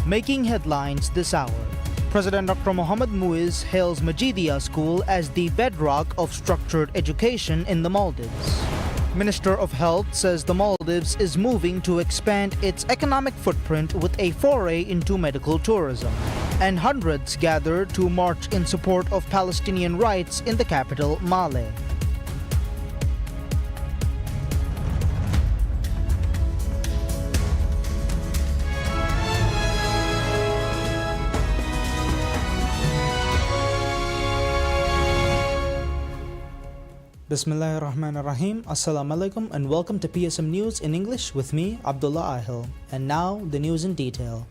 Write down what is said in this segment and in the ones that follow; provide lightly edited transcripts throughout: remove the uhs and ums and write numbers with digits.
Making headlines this hour, President Dr. Mohamed Muiz hails Majidia School as the bedrock of structured education in the Maldives. Minister of Health says the Maldives is moving to expand its economic footprint with a foray into medical tourism. And hundreds gathered to march in support of Palestinian rights in the capital, Male. Bismillahir Rahmanir Rahim. Assalamu alaikum and welcome to PSM News in English with me, Abdullah Ahil. And now the news in detail.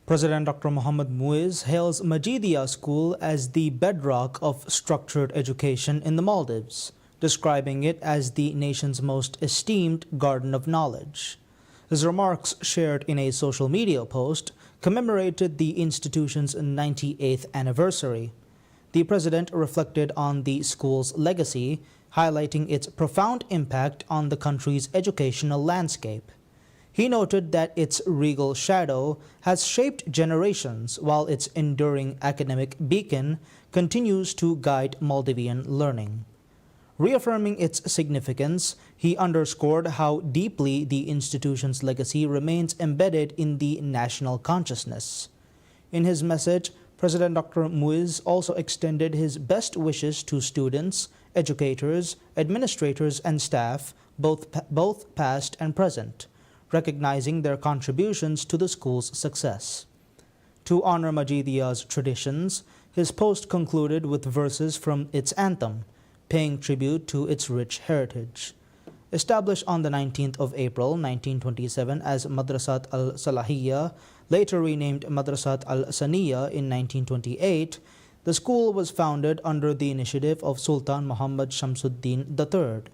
President Dr. Mohamed Muiz hails Majidia School as the bedrock of structured education in the Maldives, describing it as the nation's most esteemed garden of knowledge. His remarks, shared in a social media post, commemorated the institution's 98th anniversary. The president reflected on the school's legacy, highlighting its profound impact on the country's educational landscape. He noted that its regal shadow has shaped generations, while its enduring academic beacon continues to guide Maldivian learning. Reaffirming its significance, he underscored how deeply the institution's legacy remains embedded in the national consciousness. In his message, President Dr. Muiz also extended his best wishes to students, educators, administrators, and staff, both past and present, recognizing their contributions to the school's success. To honor Majidia's traditions, his post concluded with verses from its anthem, paying tribute to its rich heritage. Established on the 19th of April 1927 as Madrasat al-Salahiyya, later renamed Madrasat al-Saniya in 1928, the school was founded under the initiative of Sultan Muhammad Shamsuddin III.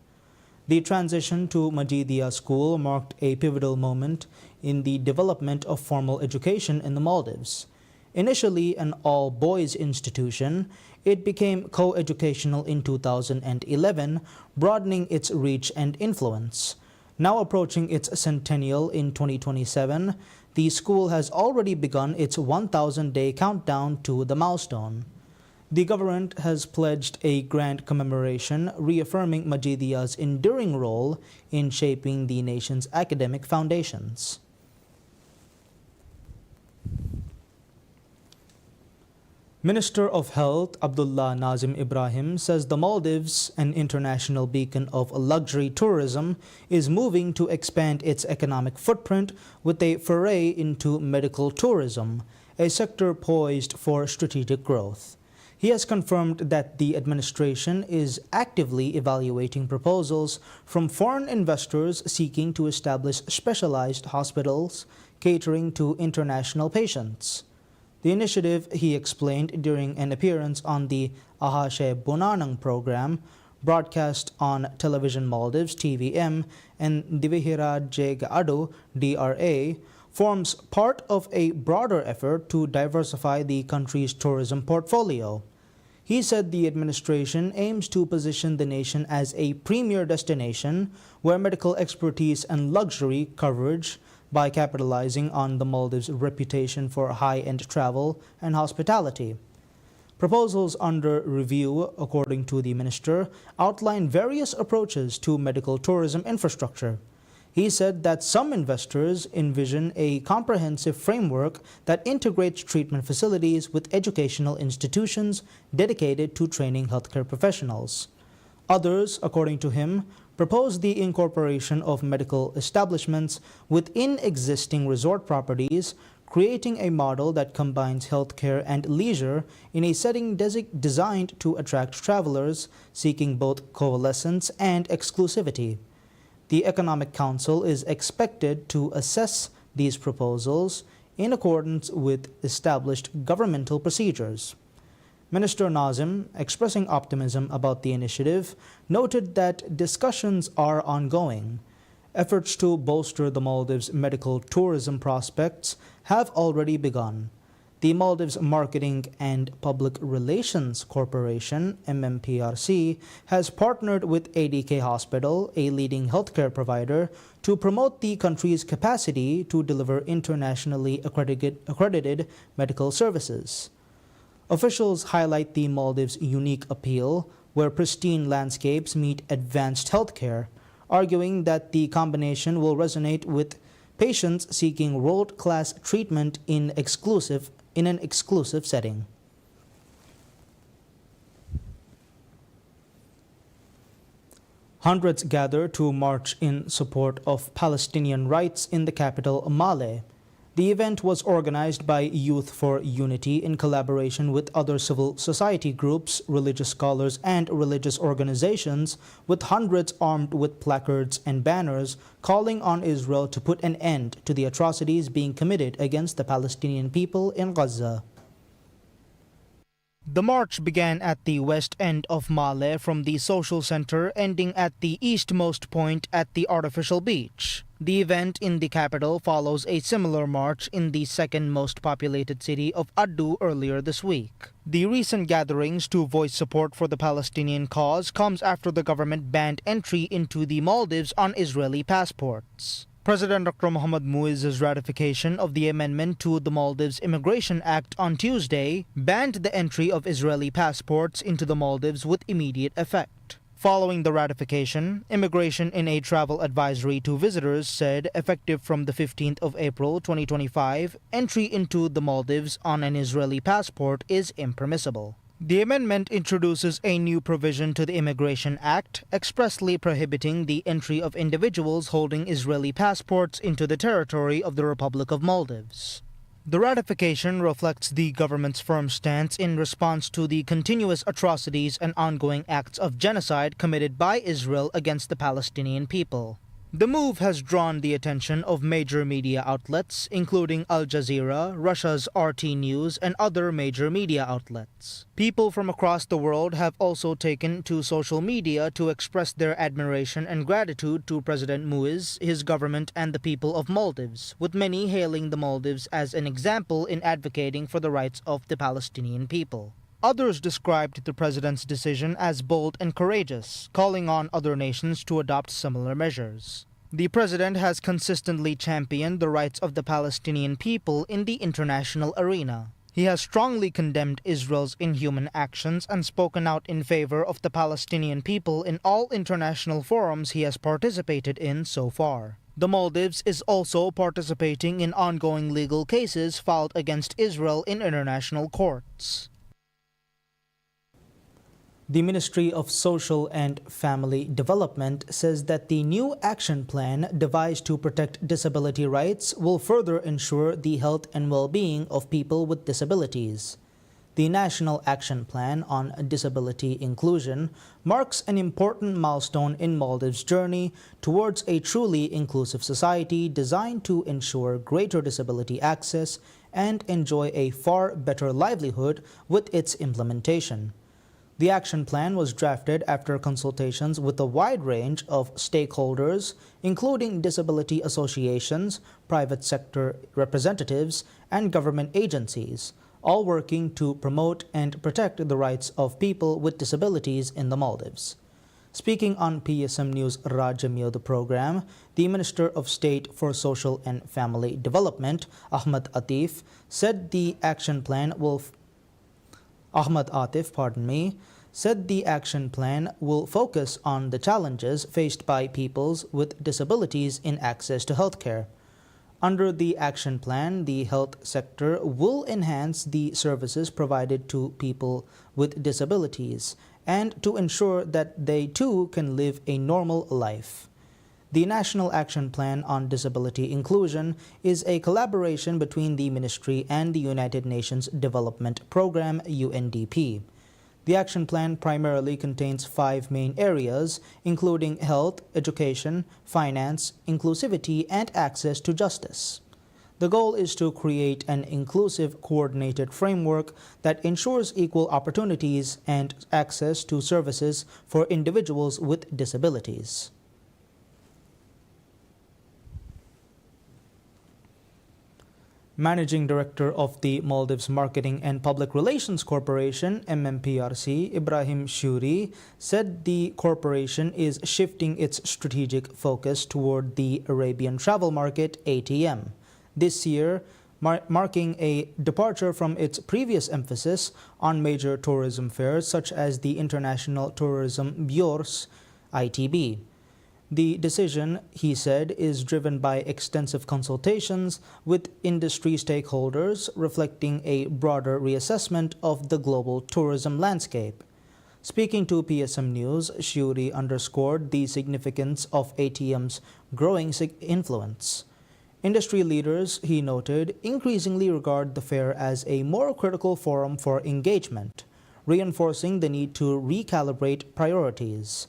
The transition to Majidia School marked a pivotal moment in the development of formal education in the Maldives. Initially an all-boys institution, it became co-educational in 2011, broadening its reach and influence. Now approaching its centennial in 2027, the school has already begun its 1,000-day countdown to the milestone. The government has pledged a grand commemoration reaffirming Majidia's enduring role in shaping the nation's academic foundations. Minister of Health Abdullah Nazim Ibrahim says the Maldives, an international beacon of luxury tourism, is moving to expand its economic footprint with a foray into medical tourism, a sector poised for strategic growth. He has confirmed that the administration is actively evaluating proposals from foreign investors seeking to establish specialized hospitals catering to international patients. The initiative, he explained during an appearance on the Ahashe Bonanang program, broadcast on Television Maldives TVM and Divihira Ado DRA, forms part of a broader effort to diversify the country's tourism portfolio. He said the administration aims to position the nation as a premier destination where medical expertise and luxury coverage by capitalizing on the Maldives' reputation for high-end travel and hospitality. Proposals under review, according to the minister, outline various approaches to medical tourism infrastructure. He said that some investors envision a comprehensive framework that integrates treatment facilities with educational institutions dedicated to training healthcare professionals. Others, according to him, propose the incorporation of medical establishments within existing resort properties, creating a model that combines healthcare and leisure in a setting designed to attract travelers seeking both coalescence and exclusivity. The Economic Council is expected to assess these proposals in accordance with established governmental procedures. Minister Nazim, expressing optimism about the initiative, noted that discussions are ongoing. Efforts to bolster the Maldives' medical tourism prospects have already begun. The Maldives Marketing and Public Relations Corporation, MMPRC, has partnered with ADK Hospital, a leading healthcare provider, to promote the country's capacity to deliver internationally accredited medical services. Officials highlight the Maldives' unique appeal, where pristine landscapes meet advanced healthcare, arguing that the combination will resonate with patients seeking world-class treatment in an exclusive setting. Hundreds gather to march in support of Palestinian rights in the capital, Male. The event was organized by Youth for Unity in collaboration with other civil society groups, religious scholars, and religious organizations, with hundreds armed with placards and banners calling on Israel to put an end to the atrocities being committed against the Palestinian people in Gaza. The march began at the west end of Male from the social center, ending at the eastmost point at the artificial beach. The event in the capital follows a similar march in the second most populated city of Addu earlier this week. The recent gatherings to voice support for the Palestinian cause comes after the government banned entry into the Maldives on Israeli passports. President Dr. Mohamed Muizz's ratification of the amendment to the Maldives Immigration Act on Tuesday banned the entry of Israeli passports into the Maldives with immediate effect. Following the ratification, Immigration in a travel advisory to visitors said effective from the 15th of April 2025, entry into the Maldives on an Israeli passport is impermissible. The amendment introduces a new provision to the Immigration Act, expressly prohibiting the entry of individuals holding Israeli passports into the territory of the Republic of Maldives. The ratification reflects the government's firm stance in response to the continuous atrocities and ongoing acts of genocide committed by Israel against the Palestinian people. The move has drawn the attention of major media outlets, including Al Jazeera, Russia's RT News, and other major media outlets. People from across the world have also taken to social media to express their admiration and gratitude to President Muizz, his government, and the people of Maldives, with many hailing the Maldives as an example in advocating for the rights of the Palestinian people. Others described the president's decision as bold and courageous, calling on other nations to adopt similar measures. The president has consistently championed the rights of the Palestinian people in the international arena. He has strongly condemned Israel's inhuman actions and spoken out in favor of the Palestinian people in all international forums he has participated in so far. The Maldives is also participating in ongoing legal cases filed against Israel in international courts. The Ministry of Social and Family Development says that the new action plan devised to protect disability rights will further ensure the health and well-being of people with disabilities. The National Action Plan on Disability Inclusion marks an important milestone in Maldives' journey towards a truly inclusive society designed to ensure greater disability access and enjoy a far better livelihood with its implementation. The action plan was drafted after consultations with a wide range of stakeholders, including disability associations, private sector representatives, and government agencies, all working to promote and protect the rights of people with disabilities in the Maldives. Speaking on PSM News Rajamil, the program, the Minister of State for Social and Family Development, Ahmed Atif, said the action plan will focus on the challenges faced by peoples with disabilities in access to healthcare. Under the action plan, the health sector will enhance the services provided to people with disabilities and to ensure that they too can live a normal life. The National Action Plan on Disability Inclusion is a collaboration between the Ministry and the United Nations Development Programme, UNDP. The action plan primarily contains 5 main areas, including health, education, finance, inclusivity, and access to justice. The goal is to create an inclusive, coordinated framework that ensures equal opportunities and access to services for individuals with disabilities. Managing Director of the Maldives Marketing and Public Relations Corporation, MMPRC, Ibrahim Shuri, said the corporation is shifting its strategic focus toward the Arabian travel market, ATM. This year, marking a departure from its previous emphasis on major tourism fairs such as the International Tourism Bureau's ITB. The decision, he said, is driven by extensive consultations with industry stakeholders, reflecting a broader reassessment of the global tourism landscape. Speaking to PSM News, Shuri underscored the significance of ATM's growing influence. Industry leaders, he noted, increasingly regard the fair as a more critical forum for engagement, reinforcing the need to recalibrate priorities.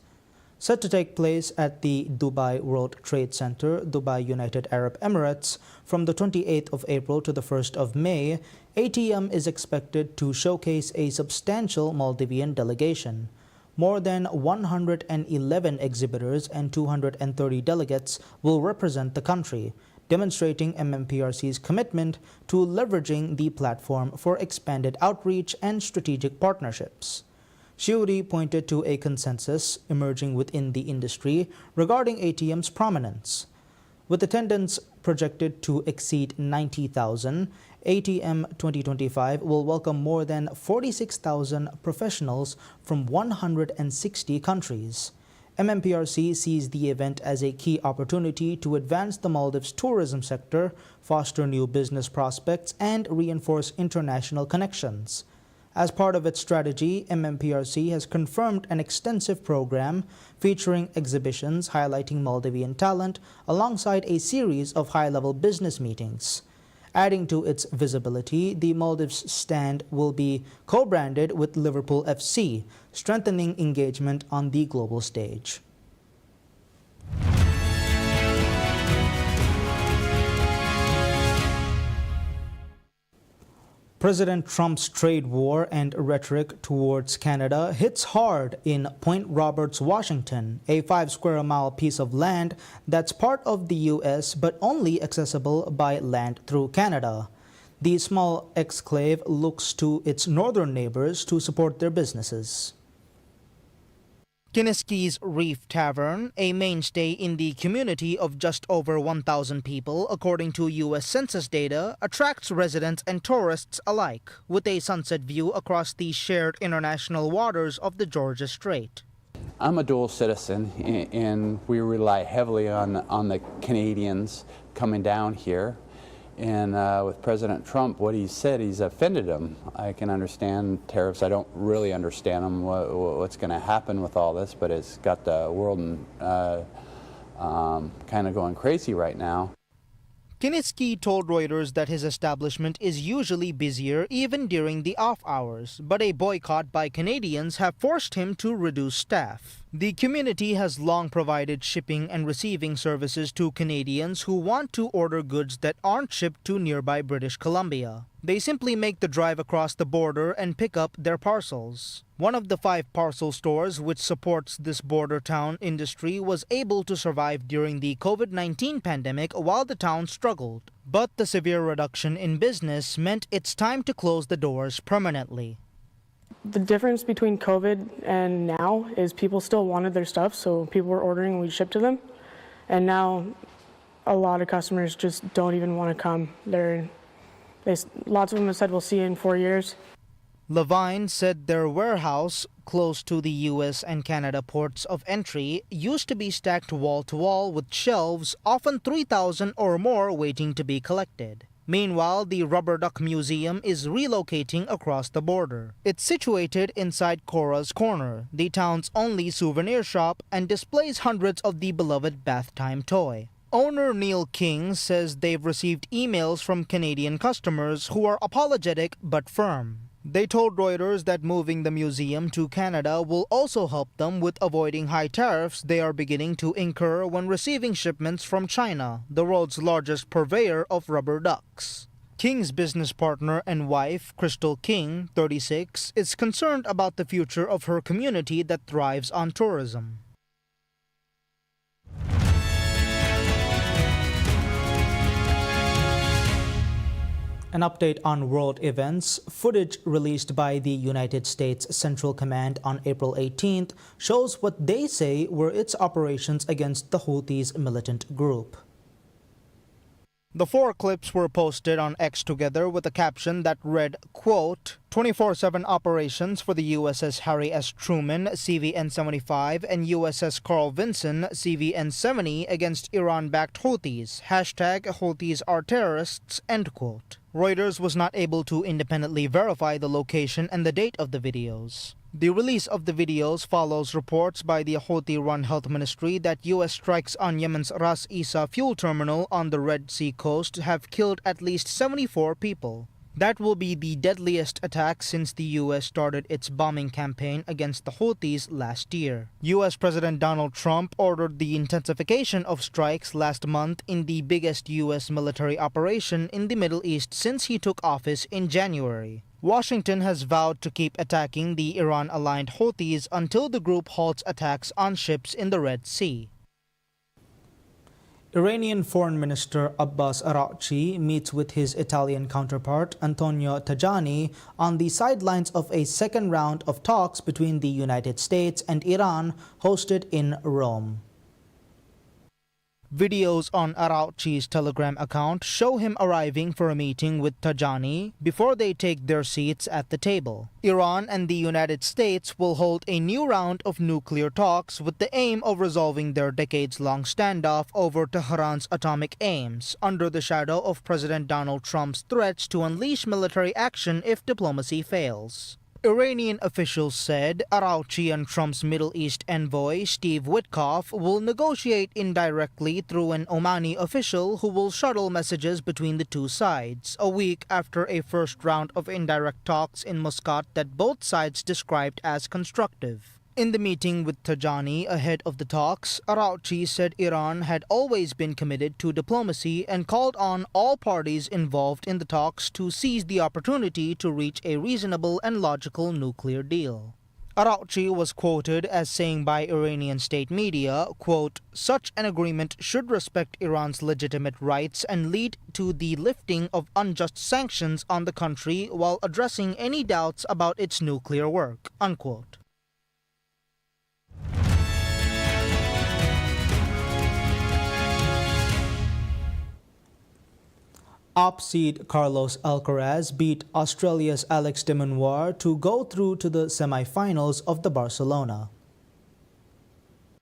Set to take place at the Dubai World Trade Center, Dubai United Arab Emirates, from the 28th of April to the 1st of May, ATM is expected to showcase a substantial Maldivian delegation. More than 111 exhibitors and 230 delegates will represent the country, demonstrating MMPRC's commitment to leveraging the platform for expanded outreach and strategic partnerships. Shuri pointed to a consensus emerging within the industry regarding ATM's prominence. With attendance projected to exceed 90,000, ATM 2025 will welcome more than 46,000 professionals from 160 countries. MMPRC sees the event as a key opportunity to advance the Maldives tourism sector, foster new business prospects, and reinforce international connections. As part of its strategy, MMPRC has confirmed an extensive program featuring exhibitions highlighting Maldivian talent alongside a series of high-level business meetings. Adding to its visibility, the Maldives stand will be co-branded with Liverpool FC, strengthening engagement on the global stage. President Trump's trade war and rhetoric towards Canada hits hard in Point Roberts, Washington, a 5-square-mile piece of land that's part of the U.S. but only accessible by land through Canada. The small exclave looks to its northern neighbors to support their businesses. Kineskey's Reef Tavern, a mainstay in the community of just over 1,000 people, according to U.S. Census data, attracts residents and tourists alike, with a sunset view across the shared international waters of the Georgia Strait. I'm a dual citizen, and we rely heavily on the Canadians coming down here. And with President Trump, what he said, he's offended them. I can understand tariffs. I don't really understand them, what's going to happen with all this, but it's got the world kind of going crazy right now. Kineskey told Reuters that his establishment is usually busier even during the off hours, but a boycott by Canadians have forced him to reduce staff. The community has long provided shipping and receiving services to Canadians who want to order goods that aren't shipped to nearby British Columbia. They simply make the drive across the border and pick up their parcels. One of the 5 parcel stores which supports this border town industry was able to survive during the COVID-19 pandemic while the town struggled. But the severe reduction in business meant it's time to close the doors permanently. The difference between COVID and now is people still wanted their stuff, so people were ordering and we'd ship to them. And now a lot of customers just don't even want to come. Lots of them have said, we'll see you in 4 years. Levine said their warehouse, close to the U.S. and Canada ports of entry, used to be stacked wall-to-wall with shelves, often 3,000 or more waiting to be collected. Meanwhile, the Rubber Duck Museum is relocating across the border. It's situated inside Cora's Corner, the town's only souvenir shop, and displays hundreds of the beloved bath time toy. Owner Neil King says they've received emails from Canadian customers who are apologetic but firm. They told Reuters that moving the museum to Canada will also help them with avoiding high tariffs they are beginning to incur when receiving shipments from China, the world's largest purveyor of rubber ducks. King's business partner and wife, Crystal King, 36, is concerned about the future of her community that thrives on tourism. An update on world events. Footage released by the United States Central Command on April 18th shows what they say were its operations against the Houthis militant group. The 4 clips were posted on X together with a caption that read, quote, 24/7 operations for the USS Harry S. Truman, CVN-75, and USS Carl Vinson, CVN-70 against Iran-backed Houthis. Hashtag Houthis are terrorists, end quote. Reuters was not able to independently verify the location and the date of the videos. The release of the videos follows reports by the Houthi-run health ministry that U.S. strikes on Yemen's Ras Isa fuel terminal on the Red Sea coast have killed at least 74 people. That will be the deadliest attack since the U.S. started its bombing campaign against the Houthis last year. U.S. President Donald Trump ordered the intensification of strikes last month in the biggest U.S. military operation in the Middle East since he took office in January. Washington has vowed to keep attacking the Iran-aligned Houthis until the group halts attacks on ships in the Red Sea. Iranian Foreign Minister Abbas Araghchi meets with his Italian counterpart Antonio Tajani on the sidelines of a second round of talks between the United States and Iran hosted in Rome. Videos on Araghchi's Telegram account show him arriving for a meeting with Tajani before they take their seats at the table. Iran and the United States will hold a new round of nuclear talks with the aim of resolving their decades-long standoff over Tehran's atomic aims, under the shadow of President Donald Trump's threats to unleash military action if diplomacy fails. Iranian officials said Araghchi and Trump's Middle East envoy Steve Witkoff will negotiate indirectly through an Omani official who will shuttle messages between the two sides, a week after a first round of indirect talks in Muscat that both sides described as constructive. In the meeting with Tajani ahead of the talks, Araghchi said Iran had always been committed to diplomacy and called on all parties involved in the talks to seize the opportunity to reach a reasonable and logical nuclear deal. Araghchi was quoted as saying by Iranian state media, quote, such an agreement should respect Iran's legitimate rights and lead to the lifting of unjust sanctions on the country while addressing any doubts about its nuclear work, unquote. Op seed Carlos Alcaraz beat Australia's Alex de Minaur to go through to the semi-finals of the Barcelona.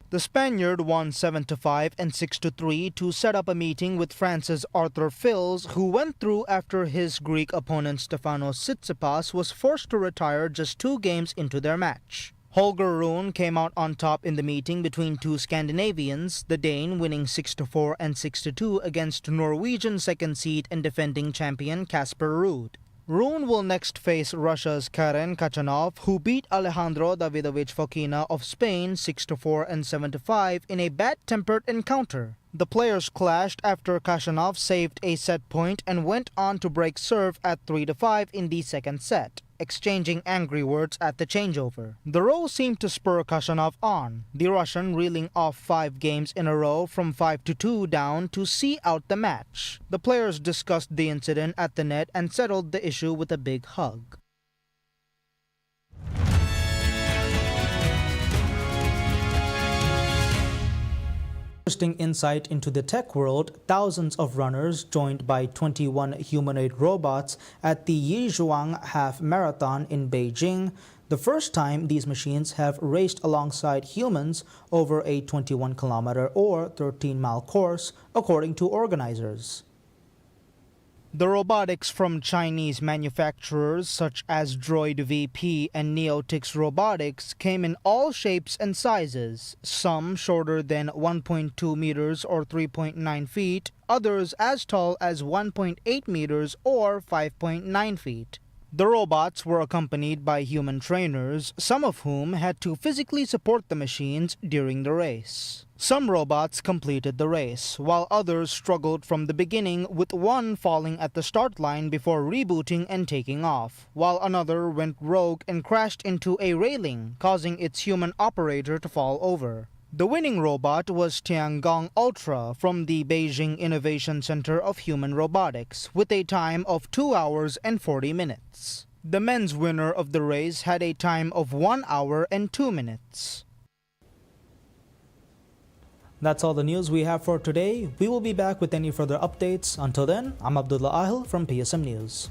The Spaniard won 7-5 and 6-3 to set up a meeting with France's Arthur Fils, who went through after his Greek opponent Stefanos Tsitsipas was forced to retire just 2 games into their match. Holger Rune came out on top in the meeting between two Scandinavians, the Dane winning 6-4 and 6-2 against Norwegian second seed and defending champion Casper Ruud. Rune will next face Russia's Karen Khachanov, who beat Alejandro Davidovich Fokina of Spain 6-4 and 7-5 in a bad-tempered encounter. The players clashed after Khachanov saved a set point and went on to break serve at 3-5 in the second set, exchanging angry words at the changeover. The row seemed to spur Khachanov on, the Russian reeling off 5 games in a row from 5-2 down to see out the match. The players discussed the incident at the net and settled the issue with a big hug. Interesting insight into the tech world, thousands of runners joined by 21 humanoid robots at the Yizhuang Half Marathon in Beijing, the first time these machines have raced alongside humans over a 21-kilometer or 13-mile course, according to organizers. The robotics from Chinese manufacturers such as Droid VP and Neotix Robotics came in all shapes and sizes, some shorter than 1.2 meters or 3.9 feet, others as tall as 1.8 meters or 5.9 feet. The robots were accompanied by human trainers, some of whom had to physically support the machines during the race. Some robots completed the race, while others struggled from the beginning, with one falling at the start line before rebooting and taking off, while another went rogue and crashed into a railing, causing its human operator to fall over. The winning robot was Tiangong Ultra from the Beijing Innovation Center of Human Robotics with a time of 2 hours and 40 minutes. The men's winner of the race had a time of 1 hour and 2 minutes. That's all the news we have for today. We will be back with any further updates. Until then, I'm Abdullah Ahil from PSM News.